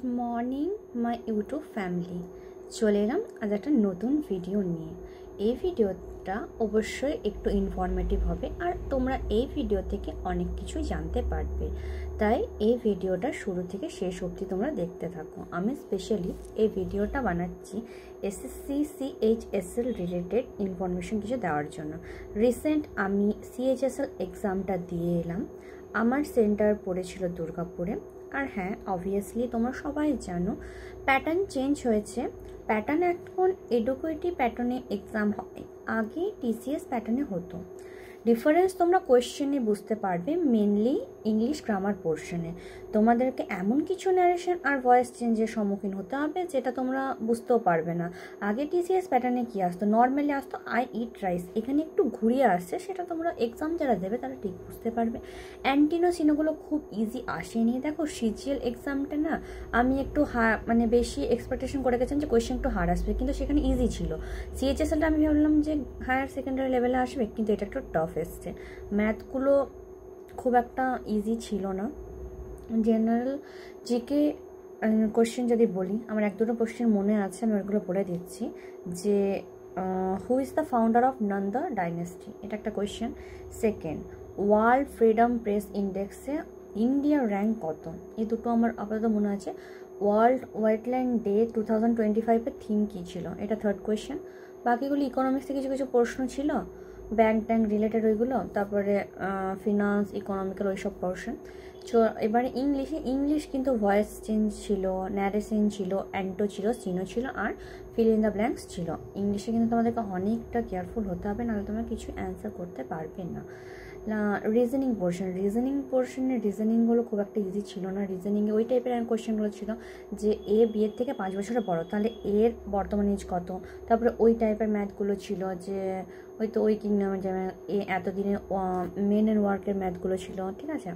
Morning my YouTube family, চলে এলাম আজ একটা নতুন ভিডিও নিয়ে। এই ভিডিওটা অবশ্যই একটু ইনফরমেটিভ হবে আর তোমরা এই ভিডিও থেকে অনেক কিছু জানতে পারবে। তাই এই ভিডিওটা শুরু থেকে শেষ অবধি তোমরা দেখতে থাকো। আমি স্পেশালি এই ভিডিওটা বানাচ্ছি এসএসসি সিএইচএসএল রিলেটেড ইনফরমেশন কিছু দেওয়ার জন্য। রিসেন্ট আমি সিএইচএসএল এক্সামটা দিয়ে এলাম। আমার সেন্টার পড়েছিল দুর্গাপুরে। আর হ্যাঁ, অবভিয়াসলি তোমরা সবাই জানো প্যাটার্ন চেঞ্জ হয়েছে। প্যাটার্ন এখন এডুকেটিভ প্যাটার্নে এক্সাম হয়, আগে টিসিএস প্যাটার্নে হতো। ডিফারেন্স তোমরা কোয়েশ্চেনে বুঝতে পারবে, মেনলি ইংলিশ গ্রামার পোর্শনে। তোমাদেরকে এমন কিছু ন্যারেশন আর ভয়েস চেঞ্জের সম্মুখীন হতে হবে যেটা তোমরা বুঝতেও পারবে না। আগে টিসিএস প্যাটার্নে কী আসতো, নর্মালি আসতো আই ইট রাইস, এখানে একটু ঘুরিয়ে আসছে, সেটা তোমরা এক্সাম যারা দেবে তারা ঠিক বুঝতে পারবে। অ্যান্টিনো সিনোগুলো খুব ইজি আসেনি। দেখো সিজিএল এক্সামটা না আমি একটু বেশি এক্সপেকটেশন করে গেছিলাম যে কোয়েশ্চেন একটু হার্ড আসবে, কিন্তু সেখানে ইজি ছিল। সিএইচএসএলটা আমি ভাবলাম যে হায়ার সেকেন্ডারি লেভেলে আসবে, কিন্তু এটা একটু টাফ এসছে। ম্যাথগুলো খুব একটা ইজি ছিল না। জেনারেল জিকে কোয়েশ্চেন যদি বলি, আমার এক দুটো কোয়েশ্চেন মনে আছে, আমি ওইগুলো বলে দিচ্ছি। যে who is the founder of Nanda dynasty, এটা একটা question. Second, world freedom press ইন্ডেক্সে ইন্ডিয়ার র্যাঙ্ক কত, এই দুটো আমার আপাতত মনে আছে। ওয়ার্ল্ড ওয়েটল্যান্ড ডে 2025-এর থিম কী ছিল, এটা থার্ড কোয়েশ্চেন। বাকিগুলো ইকোনমিক্স থেকে কিছু কিছু প্রশ্ন ছিল, ব্যাংক ট্যাঙ্ক রিলেটেড ওইগুলো, তারপরে ফিনান্স, ইকোনমিক্যাল ওইসব পোর্শন। এবারে ইংলিশ কিন্তু ভয়েস চেঞ্জ ছিল, ন্যারেশন ছিল, অ্যান্টো ছিল, সিনো ছিল, আর ফিল ইন দ্য ব্ল্যাঙ্কস ছিল। ইংলিশে কিন্তু তোমাদেরকে অনেকটা কেয়ারফুল হতে হবে, নাহলে তোমরা কিছু অ্যান্সার করতে পারবে না। রিজনিং পোর্শনে রিজনিংগুলো খুব একটা ইজি ছিল না। রিজনিংয়ে ওই টাইপের কোয়েশ্চেনগুলো ছিল যে এ বিয়ের থেকে 5 বছরের বড়, তাহলে এর বর্তমান এজ কত। তারপরে ওই টাইপের ম্যাথগুলো ছিল যে হয়তো ওই কিংডমের যেমন এ এতদিনে মেন অ্যান্ড ওয়ার্কের ম্যাথগুলো ছিল। ঠিক আছে,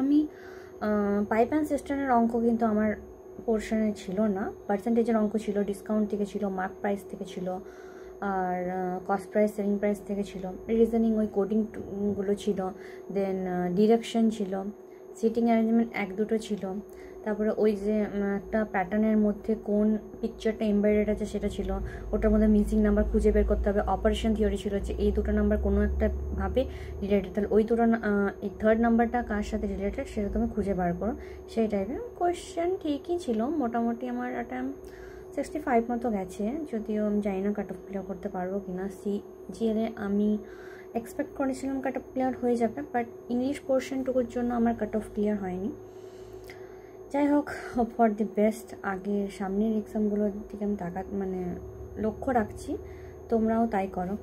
আমি পাইপ অ্যান্ড সিস্টেমের অঙ্ক কিন্তু আমার পোর্শনে ছিল না। পার্সেন্টেজের অঙ্ক ছিল, ডিসকাউন্ট থেকে ছিল, মার্ক প্রাইস থেকে ছিল, আর কস্ট প্রাইস, সেলিং প্রাইস থেকে ছিল। রিজনিং ওই কোডিংগুলো ছিল, দেন ডিরেকশন ছিল, সিটিং অ্যারেঞ্জমেন্ট এক দুটো ছিল। তারপরে ওই যে একটা প্যাটার্নের মধ্যে কোন পিকচারটা এমবেডেড আছে সেটা ছিল, ওটার মধ্যে মিসিং নাম্বার খুঁজে বের করতে হবে। অপারেশন থিওরি ছিল যে এই দুটো নাম্বার কোনো একটা ভাবে রিলেটেড, তাহলে ওই দুটো এই থার্ড নাম্বারটা কার সাথে রিলেটেড সেটা তুমি খুঁজে বার করো। সেই টাইপের কোয়েশ্চেন ঠিকই ছিল মোটামুটি। আমার একটা 65 মতো গেছে, যদিও আমি জানি না কাট অফ ক্লিয়ার করতে পারবো কিনা। সিজিএলে আমি এক্সপেক্ট করেছিলাম কাট অফ ক্লিয়ার হয়ে যাবে, বাট ইংলিশ পোর্শনটুকুর জন্য আমার কাট অফ ক্লিয়ার হয়নি। যাই হোক, হোপ ফর দি বেস্ট। সামনের এক্সামগুলোর দিকে আমি লক্ষ্য রাখছি, তোমরাও তাই করো।